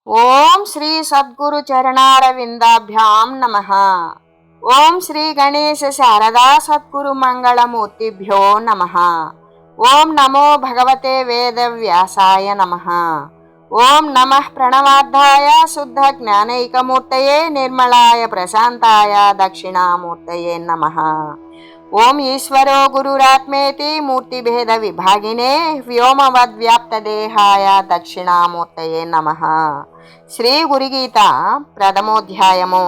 ఓం శ్రీ సద్గురు చరణారవిందాభ్యాం నమః. ఓం శ్రీ గణేశ శారదా సద్గురు మంగళమూర్తిభ్యో నమః. ఓం నమో భగవతే వేదవ్యాసాయ నమః. ఓం నమః ప్రణవార్థాయ శుద్ధ జ్ఞానైకమూర్తయే నిర్మలాయ ప్రశాంతాయ దక్షిణామూర్తయే నమః. ఓం ఈశ్వరో గురురాత్మేతి మూర్తిభేద విభాగినే వ్యోమవద్వ్యాప్తదేహాయ దక్షిణామూర్తయే నమః. శ్రీ గురుగీత ప్రథమోధ్యాయము.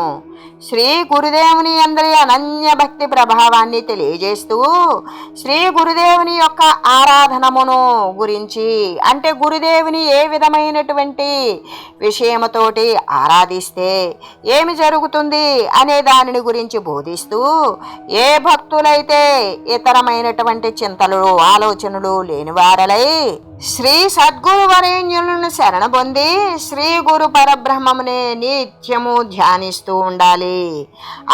శ్రీ గురుదేవుని అందరి అనన్య భక్తి ప్రభావాన్ని తెలియజేస్తూ శ్రీ గురుదేవుని యొక్క ఆరాధనమును గురించి, అంటే గురుదేవుని ఏ విధమైనటువంటి విషయముతోటి ఆరాధిస్తే ఏమి జరుగుతుంది అనే దానిని గురించి బోధిస్తూ, ఏ భక్తులైతే ఇతరమైనటువంటి చింతలు ఆలోచనలు లేనివారలై శ్రీ సద్గురు వరేణ్యులను శరణబొంది శ్రీ గురు పరబ్రహ్మమునే నిత్యము ధ్యానిస్తూ ఉండాలి.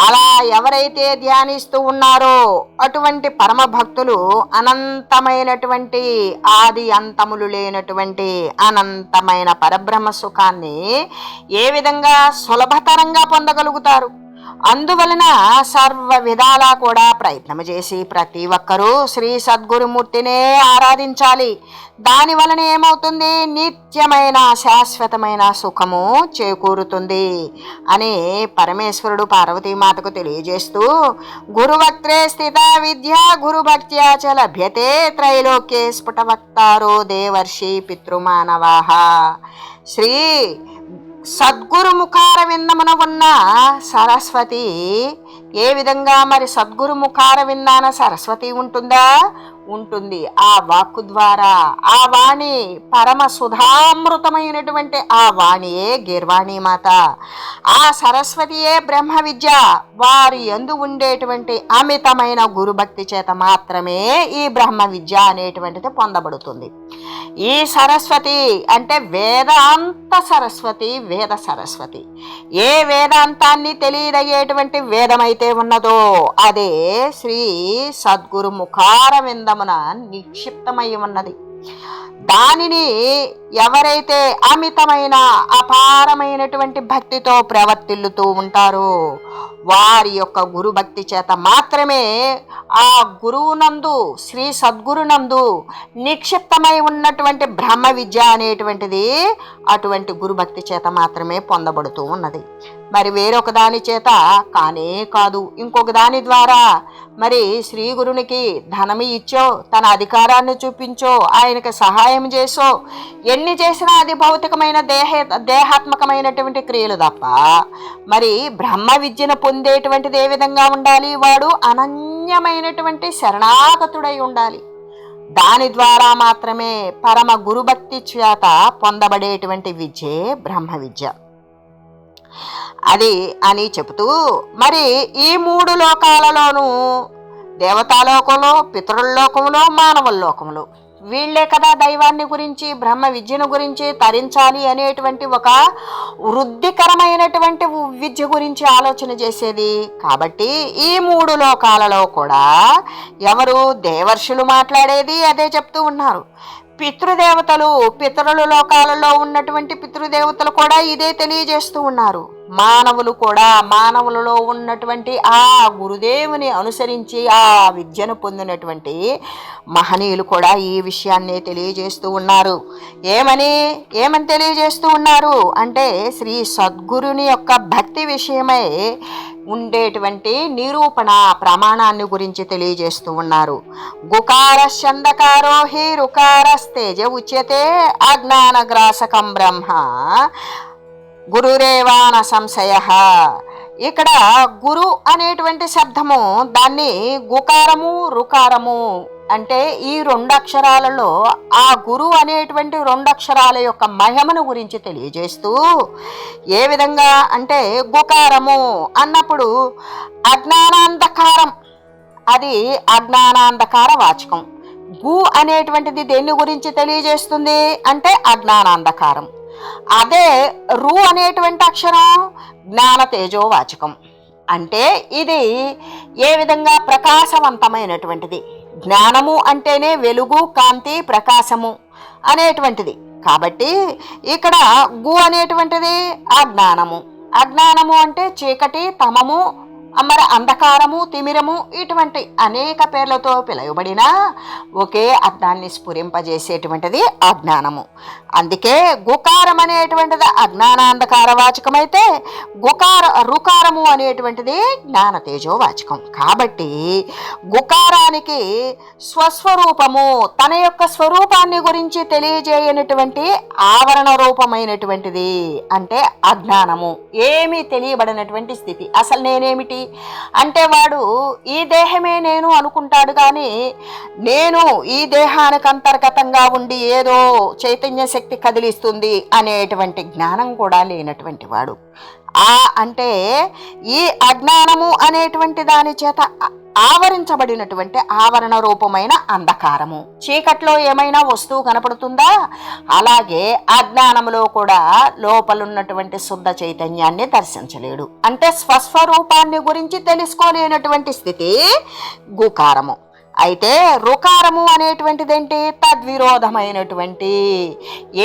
అలా ఎవరైతే ధ్యానిస్తూ ఉన్నారో అటువంటి పరమ భక్తులు అనంతమైనటువంటి ఆది అంతములు లేనటువంటి అనంతమైన పరబ్రహ్మ సుఖాన్ని ఏ విధంగా సులభతరంగా పొందగలుగుతారు. అందువలన సర్వ విధాలా కూడా ప్రయత్నం చేసి ప్రతి ఒక్కరూ శ్రీ సద్గురుమూర్తినే ఆరాధించాలి. దాని వలన ఏమవుతుంది? నిత్యమైన శాశ్వతమైన సుఖము చేకూరుతుంది అని పరమేశ్వరుడు పార్వతీమాతకు తెలియజేస్తూ, గురువక్త్రే స్థిత విద్య గురుభక్త్యా చ లభ్యతే త్రైలోక్యే స్ఫుటవక్తారో దేవర్షి పితృమానవాః. శ్రీ సద్గురు ముఖార విందమున ఉన్న సరస్వతి ఏ విధంగా, మరి సద్గురు ముఖార విందాన సరస్వతి ఉంటుందా? ఉంటుంది. ఆ వాక్కు ద్వారా ఆ వాణి పరమ సుధామృతమైనటువంటి ఆ వాణియే గిర్వాణి మాత. ఆ సరస్వతియే బ్రహ్మ విద్య. వారి యందు ఉండేటువంటి అమితమైన గురుభక్తి చేత మాత్రమే ఈ బ్రహ్మ విద్య అనేటువంటిది పొందబడుతుంది. ఈ సరస్వతి అంటే వేదాంత సరస్వతి, వేద సరస్వతి. ఏ వేదాంతాన్ని తెలియదయ్యేటువంటి వేదమైతే ఉన్నదో అదే శ్రీ సద్గురు ముఖార విందమున నిక్షిప్తమై ఉన్నది. దానిని ఎవరైతే అమితమైన అపారమైనటువంటి భక్తితో ప్రవర్తిల్లుతూ ఉంటారో వారి యొక్క గురుభక్తి చేత మాత్రమే ఆ గురువునందు, శ్రీ సద్గురునందు నిక్షిప్తమై ఉన్నటువంటి బ్రహ్మ విద్య అనేటువంటిది అటువంటి గురుభక్తి చేత మాత్రమే పొందబడుతూ ఉన్నది. మరి వేరొక దాని చేత కానే కాదు. ఇంకొక దాని ద్వారా మరి శ్రీ గురునికి ధనమి ఇచ్చో, తన అధికారాన్ని చూపించో, ఆయనకి సహాయం చేసో, ఎన్ని చేసినా అది భౌతికమైన దేహాత్మకమైనటువంటి క్రియలు తప్ప మరి బ్రహ్మ విద్యను పొందేటువంటిది ఏ విధంగా ఉండాలి? వాడు అనన్యమైనటువంటి శరణాగతుడై ఉండాలి. దాని ద్వారా మాత్రమే పరమ గురుభక్తి చేత పొందబడేటువంటి విద్యే బ్రహ్మ విద్య. అది అని చెబుతూ, మరి ఈ మూడు లోకాలలోనూ, దేవతాలోకంలో, పితృల్లోకంలో, మానవుల్లోకంలో వీళ్లే కదా దైవాన్ని గురించి, బ్రహ్మ విద్యను గురించి తరించాలి అనేటువంటి ఒక వృద్ధికరమైనటువంటి విద్య గురించి ఆలోచన చేసేది. కాబట్టి ఈ మూడు లోకాలలో కూడా ఎవరు? దేవర్షులు మాట్లాడేది అదే చెప్తూ ఉన్నారు. పితృదేవతలు, పితరుల లోకాలలో ఉన్నటువంటి పితృదేవతలు కూడా ఇదే తెలియజేస్తూ ఉన్నారు. మానవులు కూడా, మానవులలో ఉన్నటువంటి ఆ గురుదేవుని అనుసరించి ఆ విద్యను పొందినటువంటి మహనీయులు కూడా ఈ విషయాన్ని తెలియజేస్తూ ఉన్నారు. ఏమని తెలియజేస్తూ ఉన్నారు అంటే, శ్రీ సద్గురుని యొక్క భక్తి విషయమై ఉండేటువంటి నిరూపణ ప్రమాణాన్ని గురించి తెలియజేస్తూ ఉన్నారు. గుకారశ్చందకారో హి రుకారస్తేజ ఉచ్యతే అజ్ఞానగ్రాసకం బ్రహ్మ గురురేవాన సంశయ. ఇక్కడ గురు అనేటువంటి శబ్దము, దాన్ని గుకారము రుకారము అంటే ఈ రెండు అక్షరాలలో ఆ గురు అనేటువంటి రెండు అక్షరాల యొక్క మహిమను గురించి తెలియజేస్తూ, ఏ విధంగా అంటే గుకారము అన్నప్పుడు అజ్ఞానాంధకారం, అది అజ్ఞానాంధకార వాచకం. గు అనేటువంటిది దేని గురించి తెలియజేస్తుంది అంటే అజ్ఞానాంధకారం. అదే రు అనేటువంటి అక్షరం జ్ఞాన తేజోవాచకం. అంటే ఇది ఏ విధంగా ప్రకాశవంతమైనటువంటిది. జ్ఞానము అంటేనే వెలుగు, కాంతి, ప్రకాశము అనేటువంటిది. కాబట్టి ఇక్కడ గు అనేటువంటిది అజ్ఞానము. అజ్ఞానము అంటే చీకటి, తమము, మరి అంధకారము, తిమిరము, ఇటువంటి అనేక పేర్లతో పిలువబడిన ఒకే అర్థాన్ని స్ఫురింపజేసేటువంటిది అజ్ఞానము. అందుకే గుకారం అనేటువంటిది అజ్ఞానాంధకార వాచకమైతే రుకారము అనేటువంటిది జ్ఞాన తేజోవాచకం. కాబట్టి గుకారానికి స్వస్వరూపము, తన యొక్క స్వరూపాన్ని గురించి తెలియజేయనటువంటి ఆవరణ రూపమైనటువంటిది అంటే అజ్ఞానము. ఏమీ తెలియబడినటువంటి స్థితి. అసలు నేనేమిటి అంటే వాడు ఈ దేహమే నేను అనుకుంటాడు, కానీ నేను ఈ దేహానికి అంతర్గతంగా ఉండి ఏదో చైతన్య శక్తి కదిలిస్తుంది అనేటువంటి జ్ఞానం కూడా లేనటువంటి వాడు. అంటే ఈ అజ్ఞానము అనేటువంటి దాని చేత ఆవరించబడినటువంటి ఆవరణ రూపమైన అంధకారము. చీకట్లో ఏమైనా వస్తువు కనపడుతుందా? అలాగే అజ్ఞానములో కూడా లోపలున్నటువంటి శుద్ధ చైతన్యాన్ని దర్శించలేడు. అంటే స్వస్వరూపాన్ని గురించి తెలుసుకోలేనటువంటి స్థితి గుకారము. అయితే రుకారము అనేటువంటిదేంటి? తద్విరోధమైనటువంటి.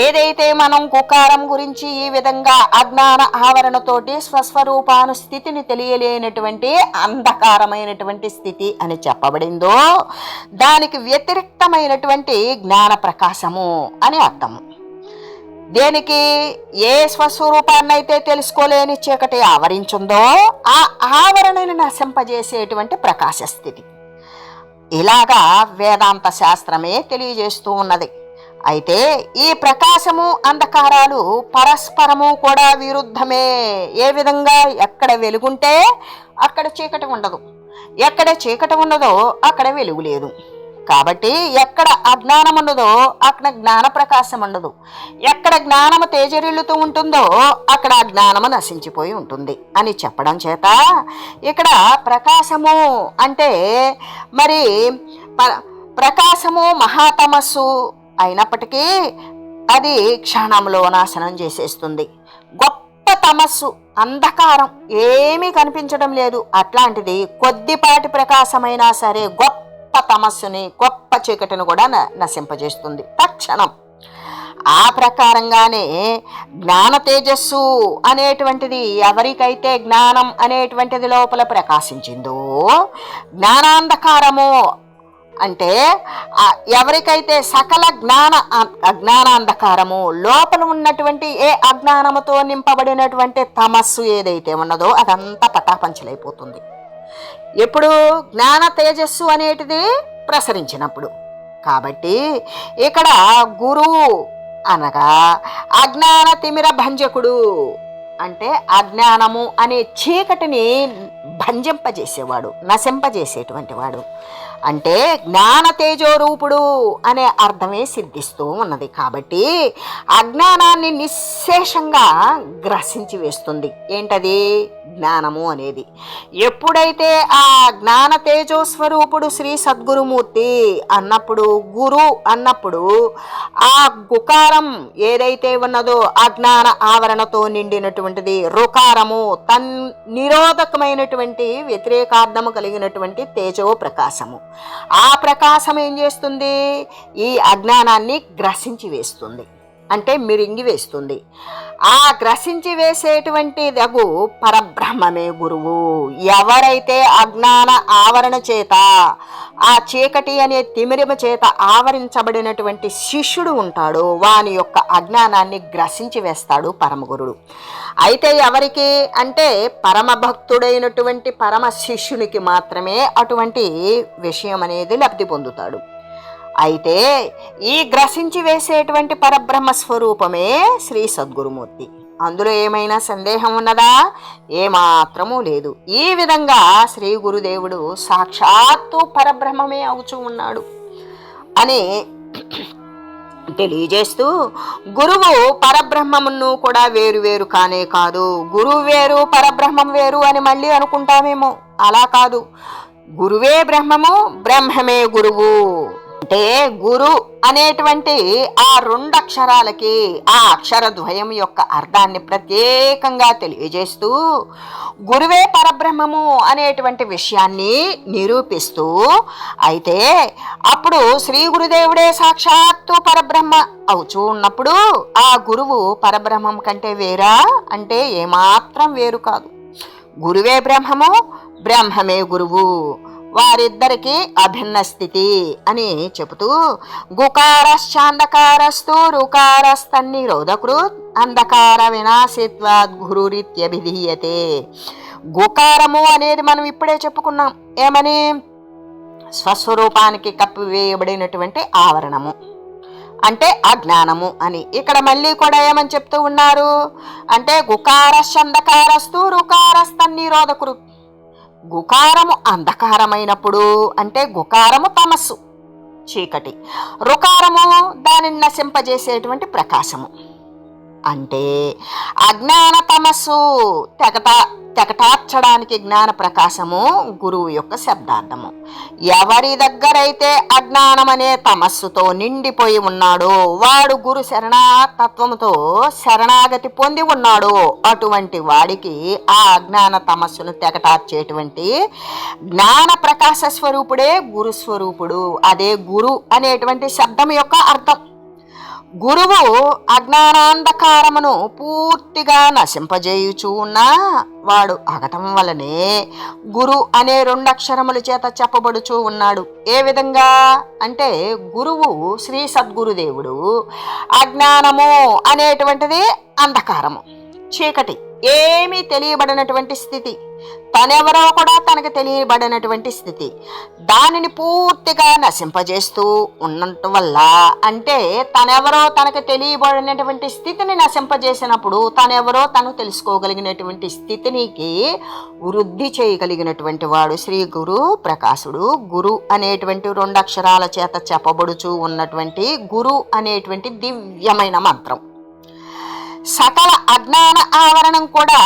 ఏదైతే మనం గుకారం గురించి ఈ విధంగా అజ్ఞాన ఆవరణతోటి స్వస్వరూపాను స్థితిని తెలియలేనటువంటి అంధకారమైనటువంటి స్థితి అని చెప్పబడిందో దానికి వ్యతిరిక్తమైనటువంటి జ్ఞాన ప్రకాశము అని అర్థము. దేనికి? ఏ స్వస్వరూపాన్నైతే తెలుసుకోలేని చీకటి ఆవరించుందో ఆ ఆవరణని నశింపజేసేటువంటి ప్రకాశ స్థితి. ఇలాగా వేదాంత శాస్త్రమే తెలియజేస్తూ ఉన్నది. అయితే ఈ ప్రకాశము అంధకారాలు పరస్పరము కూడా విరుద్ధమే. ఏ విధంగా? ఎక్కడ వెలుగుంటే అక్కడ చీకటి ఉండదు, ఎక్కడ చీకటి ఉన్నదో అక్కడ వెలుగు లేదు. కాబట్టి ఎక్కడ అజ్ఞానం ఉండదో అక్కడ జ్ఞాన ప్రకాశం ఉండదు, ఎక్కడ జ్ఞానము తేజరిల్లుతూ ఉంటుందో అక్కడ అజ్ఞానము నశించిపోయి ఉంటుంది అని చెప్పడం చేత ఇక్కడ ప్రకాశము అంటే మరి ప్రకాశము మహాతమస్సు అయినప్పటికీ అది క్షణంలో నాశనం చేసేస్తుంది. గొప్ప తమస్సు, అంధకారం, ఏమీ కనిపించడం లేదు, అట్లాంటిది కొద్దిపాటి ప్రకాశమైనా సరే గొప్ప తమస్సుని, గొప్ప చీకటిని కూడా నశింపజేస్తుంది తక్షణం. ఆ ప్రకారంగానే జ్ఞాన తేజస్సు అనేటువంటిది ఎవరికైతే జ్ఞానం అనేటువంటిది లోపల ప్రకాశించిందో, జ్ఞానాంధకారము అంటే ఎవరికైతే సకల అజ్ఞానాంధకారము లోపల ఉన్నటువంటి ఏ అజ్ఞానముతో నింపబడినటువంటి తమస్సు ఏదైతే ఉన్నదో అదంతా పటాపంచలైపోతుంది. ఎప్పుడు? జ్ఞాన తేజస్సు అనేటిది ప్రసరించినప్పుడు. కాబట్టి ఇక్కడ గురువు అనగా అజ్ఞాన తిమిర భంజకుడు, అంటే అజ్ఞానము అనే చీకటిని భంజింపజేసేవాడు, నశింపజేసేటువంటి వాడు. అంటే జ్ఞాన తేజోరూపుడు అనే అర్థమే సిద్ధిస్తూ ఉన్నది. కాబట్టి అజ్ఞానాన్ని నిశ్శేషంగా గ్రసించి వేస్తుంది. ఏంటది? జ్ఞానము అనేది. ఎప్పుడైతే ఆ జ్ఞాన తేజోస్వరూపుడు శ్రీ సద్గురుమూర్తి అన్నప్పుడు, గురు అన్నప్పుడు ఆ గుకారం ఏదైతే ఉన్నదో అజ్ఞాన ఆవరణతో నిండినటువంటిది రుకారము, నిరోధకమైనటువంటి వ్యతిరేకార్థము కలిగినటువంటి తేజో ప్రకాశము. ఆ ప్రకాశం ఏం చేస్తుంది? ఈ అజ్ఞానాన్ని గ్రసించి వేస్తుంది, అంటే మిరింగి వేస్తుంది. ఆ గ్రసించి వేసేటువంటి దగు పరబ్రహ్మమే గురువు. ఎవరైతే అజ్ఞాన ఆవరణ చేత, ఆ చీకటి అనే తిమిరిమ చేత ఆవరించబడినటువంటి శిష్యుడు ఉంటాడో వాని యొక్క అజ్ఞానాన్ని గ్రసించి వేస్తాడు పరమగురుడు. అయితే ఎవరికి అంటే పరమ భక్తుడైనటువంటి పరమ శిష్యునికి మాత్రమే అటువంటి విషయం అనేది లబ్ధి పొందుతాడు. అయితే ఈ గ్రసించి వేసేటువంటి పరబ్రహ్మ స్వరూపమే శ్రీ సద్గురుమూర్తి. అందులో ఏమైనా సందేహం ఉన్నదా? ఏమాత్రమూ లేదు. ఈ విధంగా శ్రీ గురుదేవుడు సాక్షాత్తు పరబ్రహ్మమే అవుతూ ఉన్నాడు అని తెలియజేస్తూ, గురువు పరబ్రహ్మమును కూడా వేరు వేరు కానే కాదు. గురువు వేరు పరబ్రహ్మం వేరు అని మళ్ళీ అనుకుంటామేమో, అలా కాదు. గురువే బ్రహ్మము, బ్రహ్మమే గురువు. అంటే గురు అనేటువంటి ఆ రెండు అక్షరాలకి ఆ అక్షర ద్వయం యొక్క అర్థాన్ని ప్రత్యేకంగా తెలియజేస్తూ గురువే పరబ్రహ్మము అనేటువంటి విషయాన్ని నిరూపిస్తూ, అయితే అప్పుడు శ్రీ గురుదేవుడే సాక్షాత్తు పరబ్రహ్మ అవుచూ ఉన్నప్పుడు ఆ గురువు పరబ్రహ్మం కంటే వేరా అంటే ఏమాత్రం వేరు కాదు. గురువే బ్రహ్మము, బ్రహ్మమే గురువు, వారిద్దరికి అభిన్న స్థితి అని చెబుతూ గుకారశ్చాంధకారస్తు రుకారస్తన్నిరోధకృత్ అంధకార వినాశిత్వాద్ గురురిత్యభిధీయతే. గుకారము అనేది మనం ఇప్పుడే చెప్పుకున్నాం, ఏమని? స్వస్వరూపానికి కప్పివేయబడినటువంటి ఆవరణము అంటే అజ్ఞానము అని. ఇక్కడ మళ్ళీ కూడా ఏమని చెప్తూ ఉన్నారు అంటే గుకారశ్చంధకారస్తు రుకారస్తన్నిరోధకృత్. గుకారము అంధకారమైనప్పుడు అంటే గుకారము తమస్సు, చీకటి, రుకారము దానిని నశింపజేసేటువంటి ప్రకాశము. అంటే అజ్ఞాన తమస్సు తెకటార్చడానికి జ్ఞాన ప్రకాశము గురువు యొక్క శబ్దార్థము. ఎవరి దగ్గరైతే అజ్ఞానం అనే తమస్సుతో నిండిపోయి ఉన్నాడో వాడు గురు శరణాతత్వముతో శరణాగతి పొంది ఉన్నాడో అటువంటి వాడికి ఆ అజ్ఞాన తమస్సును తెకటార్చేటువంటి జ్ఞాన ప్రకాశ స్వరూపుడే గురు స్వరూపుడు. అదే గురు అనేటువంటి శబ్దం యొక్క అర్థం. గురువు అజ్ఞానాంధకారమును పూర్తిగా నశింపజేయుచూ ఉన్నా వాడు అగటం వలనే గురు అనే రెండు అక్షరముల చేత చెప్పబడుచూ ఉన్నాడు. ఏ విధంగా అంటే గురువు శ్రీ సద్గురుదేవుడు అజ్ఞానము అనేటువంటిది అంధకారము, చీకటి, ఏమీ తెలియబడినటువంటి స్థితి, తనెవరో కూడా తనకు తెలియబడినటువంటి స్థితి, దానిని పూర్తిగా నశింపజేస్తూ ఉన్నట్టు వల్ల అంటే తనెవరో తనకు తెలియబడినటువంటి స్థితిని నశింపజేసినప్పుడు తనెవరో తను తెలుసుకోగలిగినటువంటి స్థితినికి వృద్ధి చేయగలిగినటువంటి వాడు శ్రీ గురు ప్రకాశుడు. గురు అనేటువంటి రెండు అక్షరాల చేత చెప్పబడుచూ ఉన్నటువంటి గురు అనేటువంటి దివ్యమైన మంత్రం. సకల అజ్ఞాన ఆవరణం కూడా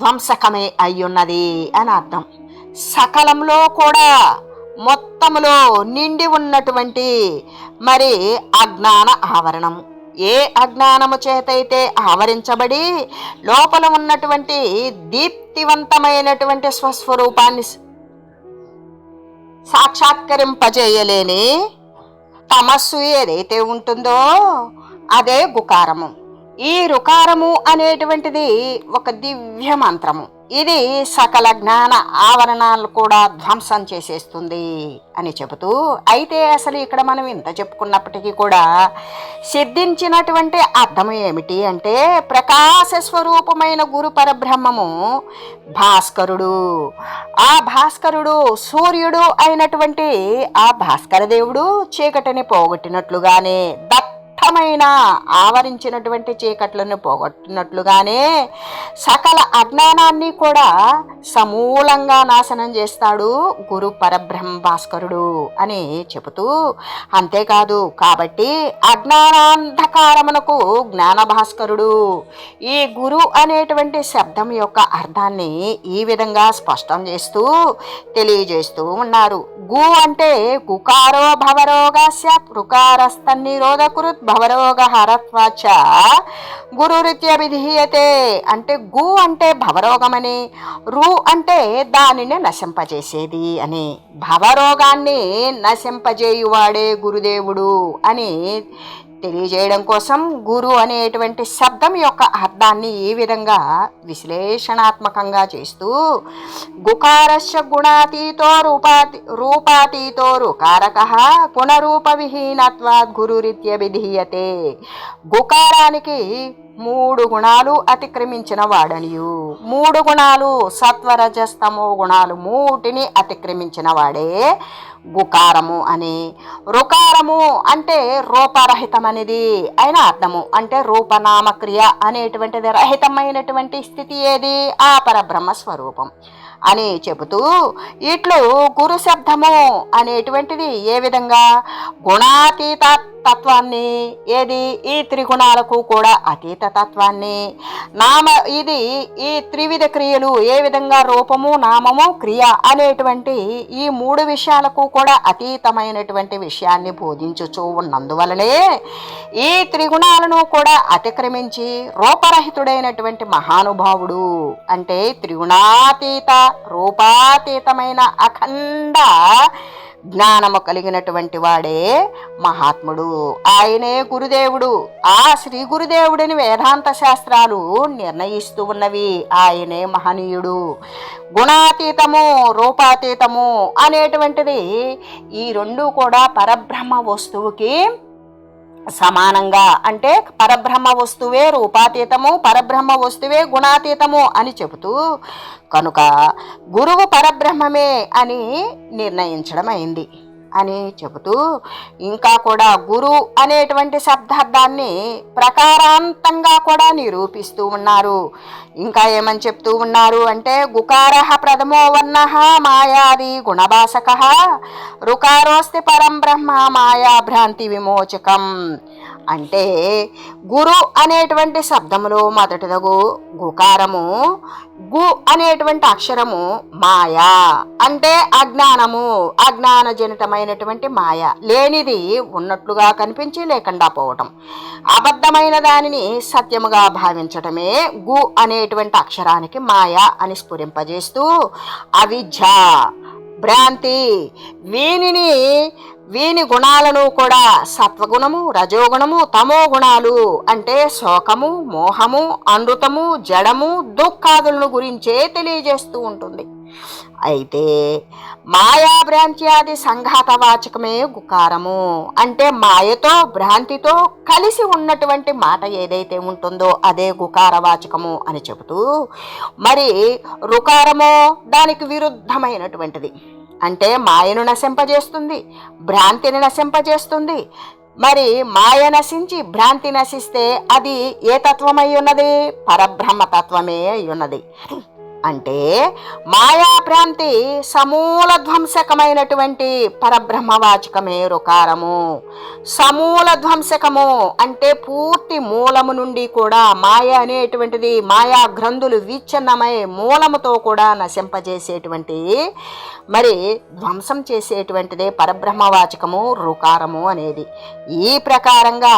ధ్వంసకమే అయ్యున్నది అని అర్థం. సకలంలో కూడా మొత్తములో నిండి ఉన్నటువంటి మరి అజ్ఞాన ఆవరణము, ఏ అజ్ఞానము చేతైతే ఆవరించబడి లోపల ఉన్నటువంటి దీప్తివంతమైనటువంటి స్వస్వరూపాన్ని సాక్షాత్కరింపజేయలేని తమస్సు ఏదైతే ఉంటుందో అదే గుకారము. ఈ రుకారము అనేటువంటిది ఒక దివ్య మంత్రము. ఇది సకల జ్ఞాన ఆవరణాలు కూడా ధ్వంసం చేసేస్తుంది అని చెబుతూ, అయితే అసలు ఇక్కడ మనం ఇంత చెప్పుకున్నప్పటికీ కూడా సిద్ధించినటువంటి అర్థం ఏమిటి అంటే ప్రకాశ స్వరూపమైన గురు పరబ్రహ్మము భాస్కరుడు. ఆ భాస్కరుడు సూర్యుడు అయినటువంటి ఆ భాస్కర దేవుడు చీకటిని పోగొట్టినట్లుగానే, ఆవరించినటువంటి చీకట్లను పోగొట్టినట్లుగానే సకల అజ్ఞానాన్ని కూడా సమూలంగా నాశనం చేస్తాడు గురు పరబ్రహ్మ భాస్కరుడు అని చెబుతూ, అంతేకాదు కాబట్టి అజ్ఞానాంధకారమునకు జ్ఞాన భాస్కరుడు. ఈ గురు అనేటువంటి శబ్దం యొక్క అర్థాన్ని ఈ విధంగా స్పష్టం చేస్తూ తెలియజేస్తూ ఉన్నారు. గు అంటే గుకారో భవరోగస్య రుకారస్తన్నిరోధకృత్ భవరోగ హరత్వాచ గురురిత్యభిధీయతే. అంటే గు అంటే భవరోగమని, రు అంటే దానిని నశింపజేసేది అని, భవరోగాన్ని నశింపజేయువాడే గురుదేవుడు అని తెలియజేయడం కోసం గురు అనేటువంటి శబ్దం యొక్క అర్థాన్ని ఈ విధంగా విశ్లేషణాత్మకంగా చేస్తూ గుకారస్య గుణాతీతో రూపాతీతో రుకారకః గుణరూప విహీనత్వాద్ గురురిత్యభిధీయతే. గుకారానికి 3 గుణాలు అతిక్రమించిన వాడనియు, 3 గుణాలు సత్వరజస్తమో గుణాలు 3ని అతిక్రమించిన వాడే గుకారము అని. రుకారము అంటే రూపరహితమనేది అయిన అర్థము. అంటే రూపనామక్రియ అనేటువంటిది రహితమైనటువంటి స్థితి ఏది? ఆ పరబ్రహ్మ స్వరూపం. అని చెబుతూ ఇట్లు గురు శబ్దము అనేటువంటిది ఏ విధంగా గుణాతీత తత్వాన్ని, ఏది ఈ త్రిగుణాలకు కూడా అతీత తత్వాన్ని, ఇది ఈ త్రివిధ క్రియలు ఏ విధంగా రూపము, నామము, క్రియ అనేటువంటి ఈ మూడు విషయాలకు కూడా అతీతమైనటువంటి విషయాన్ని బోధించుచూ ఉన్నందువలనే ఈ త్రిగుణాలను కూడా అతిక్రమించి రూపరహితుడైనటువంటి మహానుభావుడు, అంటే త్రిగుణాతీత రూపాతీతమైన అఖండ జ్ఞానము కలిగినటువంటి వాడే మహాత్ముడు, ఆయనే గురుదేవుడు. ఆ శ్రీ గురుదేవుడిని వేదాంత శాస్త్రాలు నిర్ణయిస్తూ ఉన్నవి. ఆయనే మహనీయుడు. గుణాతీతము, రూపాతీతము అనేటువంటిది ఈ రెండు కూడా పరబ్రహ్మ వస్తువుకి సమానంగా, అంటే పరబ్రహ్మ వస్తువే రూపాతీతము, పరబ్రహ్మ వస్తువే గుణాతీతము అని చెబుతూ కనుక గురువు పరబ్రహ్మమే అని నిర్ణయించడం అయింది అని చెబుతూ ఇంకా కూడా గురు అనేటువంటి శబ్దార్థాన్ని ప్రకారాంతంగా కూడా నిరూపిస్తూ ఉన్నారు. ఇంకా ఏమని చెప్తూ ఉన్నారు అంటే గుకారః ప్రథమో వర్ణః మాయాది గుణభాసకః రుకారోస్తి పరం బ్రహ్మ మాయా భ్రాంతి విమోచకం. అంటే గురు అనేటువంటి శబ్దములో మొదటిదగు గుకారము, గు అనేటువంటి అక్షరము మాయా, అంటే అజ్ఞానము, అజ్ఞానజనితమైనటువంటి మాయ, లేనిది ఉన్నట్లుగా కనిపించి లేకుండా పోవటం, అబద్ధమైన దానిని సత్యముగా భావించటమే గు అనేటువంటి అక్షరానికి మాయ అని స్ఫురింపజేస్తూ అవిద్య, భ్రాంతి, వీని గుణాలను కూడా సత్వగుణము, రజోగుణము, తమో గుణాలు అంటే శోకము, మోహము, అనృతము, జడము, దుఃఖాదులను గురించే తెలియజేస్తూ ఉంటుంది. అయితే మాయా భ్రాంత్యాది సంఘాతవాచకమే గుకారము, అంటే మాయతో భ్రాంతితో కలిసి ఉన్నటువంటి మాట ఏదైతే ఉంటుందో అదే గుకారవాచకము అని చెబుతూ మరి రుకారమో దానికి విరుద్ధమైనటువంటిది, అంటే మాయను నశింపజేస్తుంది, భ్రాంతిని నశింపజేస్తుంది. మరి మాయ నశించి భ్రాంతి నశిస్తే అది ఏ తత్వమై ఉన్నది? పరబ్రహ్మ తత్వమే అయి ఉన్నది. అంటే మాయా భ్రాంతి సమూల ధ్వంసకమైనటువంటి పరబ్రహ్మవాచకమే రుకారము. సమూల ధ్వంసకము అంటే పూర్తి మూలము నుండి కూడా మాయ అనేటువంటిది, మాయా గ్రంథులు విచ్ఛిన్నమై మూలముతో కూడా నశింపజేసేటువంటి, మరి ధ్వంసం చేసేటువంటిదే పరబ్రహ్మవాచకము రుకారము అనేది. ఈ ప్రకారంగా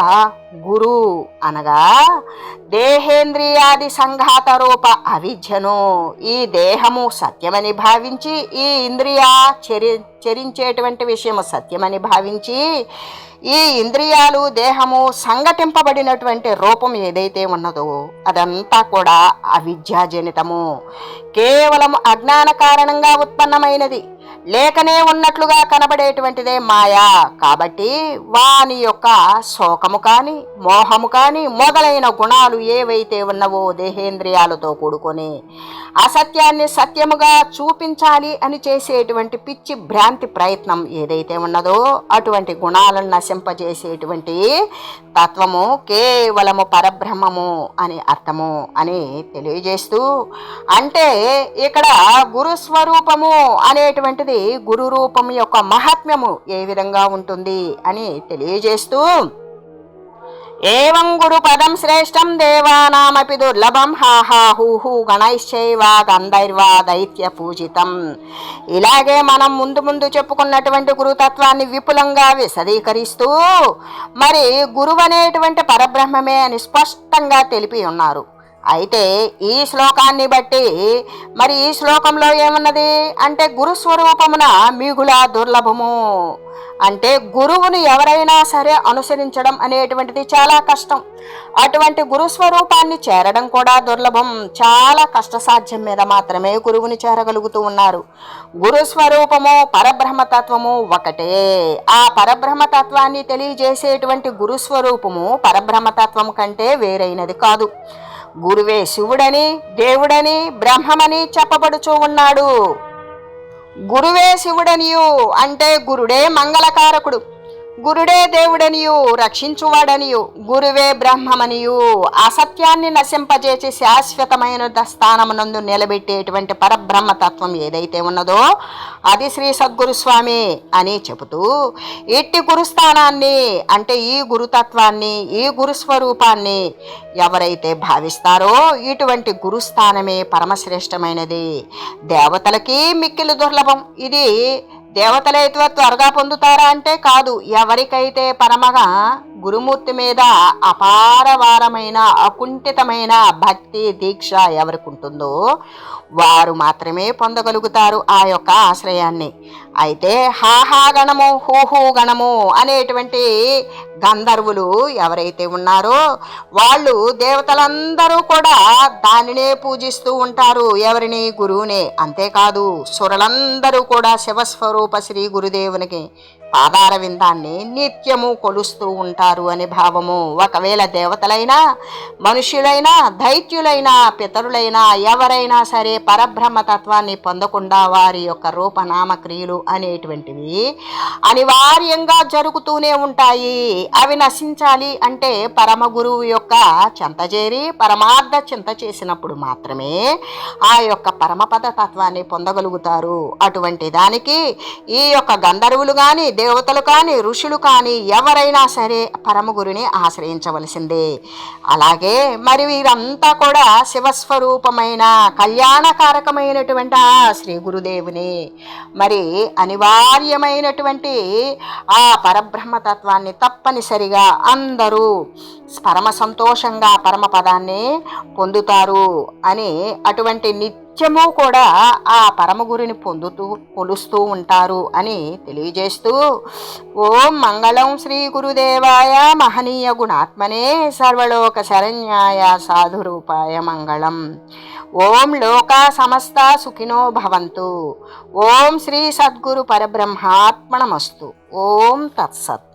గురు అనగా దేహేంద్రియాది సంఘాత రూప అవిద్యను, ఈ దేహము సత్యమని భావించి, ఈ ఇంద్రియ చరించేటువంటి విషయము సత్యమని భావించి, ఈ ఇంద్రియాలు దేహము సంఘటింపబడినటువంటి రూపం ఏదైతే ఉన్నదో అదంతా కూడా అవిద్యాజనితము, కేవలం అజ్ఞాన కారణంగా ఉత్పన్నమైనది, లేకనే ఉన్నట్లుగా కనబడేటువంటిదే మాయా. కాబట్టి వాని యొక్క శోకము కాని, మోహము కాని మొదలైన గుణాలు ఏవైతే ఉన్నవో దేహేంద్రియాలతో కూడుకొని అసత్యాన్ని సత్యముగా చూపించాలి అని చేసేటువంటి పిచ్చి భ్రాంతి ప్రయత్నం ఏదైతే ఉన్నదో అటువంటి గుణాలను నశింపజేసేటువంటి తత్వము కేవలము పరబ్రహ్మము అని అర్థము అని తెలియజేస్తూ, అంటే ఇక్కడ గురుస్వరూపము అనేటువంటిది గురు రూపం యొక్క మహాత్మ్యము ఏ విధంగా ఉంటుంది అని తెలియజేస్తూ ఏవం గురు పదం శ్రేష్టం దేవానామపి దుర్లభం హాహా హూహు గణైశ్చైవా గంధైర్వా దైత్య పూజితం. ఇలాగే మనం ముందు చెప్పుకున్నటువంటి గురుతత్వాన్ని విపులంగా విశదీకరిస్తూ మరి గురువు అనేటువంటి పరబ్రహ్మమే అని స్పష్టంగా తెలిపి ఉన్నారు. అయితే ఈ శ్లోకాన్ని బట్టి మరి ఈ శ్లోకంలో ఏమున్నది అంటే గురుస్వరూపమున మిగుల దుర్లభము, అంటే గురువుని ఎవరైనా సరే అనుసరించడం అనేటువంటిది చాలా కష్టం. అటువంటి గురుస్వరూపాన్ని చేరడం కూడా దుర్లభం, చాలా కష్టసాధ్యం మీద మాత్రమే గురువుని చేరగలుగుతూ ఉన్నారు. గురుస్వరూపము పరబ్రహ్మతత్వము ఒకటే. ఆ పరబ్రహ్మతత్వాన్ని తెలియజేసేటువంటి గురుస్వరూపము పరబ్రహ్మతత్వం కంటే వేరైనది కాదు. గురువే శివుడని, దేవుడని, బ్రహ్మమని చెప్పబడుచూ ఉన్నాడు. గురువే శివుడనియు అంటే గురుడే మంగళకారకుడు, గురుడే దేవుడనియు రక్షించువాడనియు గురువే బ్రహ్మమనియు అసత్యాన్ని నశింపజేసి శాశ్వతమైన స్థానమునందు నిలబెట్టేటువంటి పరబ్రహ్మతత్వం ఏదైతే ఉన్నదో అది శ్రీ సద్గురు స్వామి అని చెబుతూ ఇట్టి గురుస్థానాన్ని అంటే ఈ గురుతత్వాన్ని ఈ గురుస్వరూపాన్ని ఎవరైతే భావిస్తారో ఇటువంటి గురుస్థానమే పరమశ్రేష్టమైనది. దేవతలకి మిక్కిలి దుర్లభం. ఇది దేవతలైతే త్వరగా పొందుతారా అంటే కాదు. ఎవరికైతే పరమగా గురుమూర్తి మీద అపారవారమైన అకుంఠితమైన భక్తి దీక్ష ఎవరికి ఉంటుందో వారు మాత్రమే పొందగలుగుతారు ఆ యొక్క ఆశ్రయాన్ని. అయితే హాహా గణము హూహూ గణము అనేటువంటి గంధర్వులు ఎవరైతే ఉన్నారో వాళ్ళు దేవతలందరూ కూడా దానినే పూజిస్తూ ఉంటారు. ఎవరిని? గురువునే. అంతేకాదు సురలందరూ కూడా శివస్వరూప శ్రీ గురుదేవునికి పాదార విందాన్ని నిత్యము కొలుస్తూ ఉంటారు అనే భావము. ఒకవేళ దేవతలైనా మనుష్యులైనా దైత్యులైనా పితరులైనా ఎవరైనా సరే పరబ్రహ్మతత్వాన్ని పొందకుండా వారి యొక్క రూపనామక్రియలు అనేటువంటివి అనివార్యంగా జరుగుతూనే ఉంటాయి. అవి నశించాలి అంటే పరమ గురువు యొక్క చెంత చేరి పరమార్థ చింత చేసినప్పుడు మాత్రమే ఆ యొక్క పరమపద తత్వాన్ని పొందగలుగుతారు. అటువంటి దానికి ఈ యొక్క గంధర్వులు కానీ దేవతలు కానీ ఋషులు కానీ ఎవరైనా సరే పరమగురుని ఆశ్రయించవలసిందే. అలాగే మరి వీరంతా కూడా శివస్వరూపమైన కళ్యాణకారకమైనటువంటి ఆ శ్రీ గురుదేవుని మరి అనివార్యమైనటువంటి ఆ పరబ్రహ్మతత్వాన్ని తప్పనిసరిగా అందరూ పరమ సంతోషంగా పరమపదాన్ని పొందుతారు అని అటువంటి నిత్యము కూడా ఆ పరమగురిని పొందుతూ కొలుస్తూ ఉంటారు అని తెలియజేస్తూ ఓం మంగళం శ్రీ గురుదేవాయ మహనీయ గుణాత్మనే సర్వలోక శరణ్యాయ సాధురూపాయ మంగళం. ఓం లోకా సమస్త సుఖినో భవంతు. ఓం శ్రీ సద్గురు పరబ్రహ్మాత్మనమస్తు. ఓం తత్సత్.